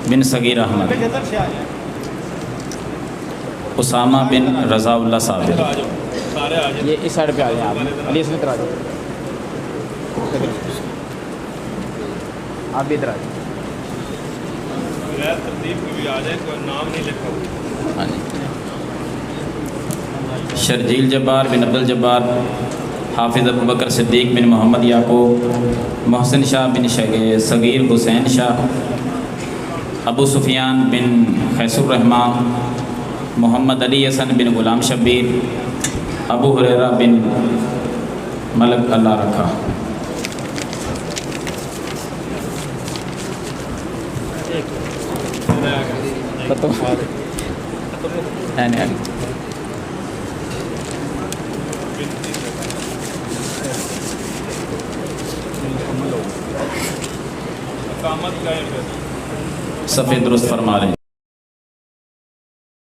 بن صغیر احمد، اسامہ بن رضا اللہ صابر۔ یہ اس سائڈ پہ آ جائیں آپ، علی اسم ادھر آ جائیں، آپ بھی ادھر آ جائیں۔ ترتیب بھی آ جائے، کوئی نام نہیں لکھا ہوا۔ ہاں جی۔ شرجیل جبار بن عبد الجبار، حافظ ابو بکر صدیق بن محمد یعقوب، محسن شاہ بن صغیر حسین شاہ، ابو سفیان بن خیس الرحمان، محمد علی حسن بن غلام شبیر، ابو ہریرہ بن ملک اللہ رکھا۔ صفحے درست فرما رہے ہیں۔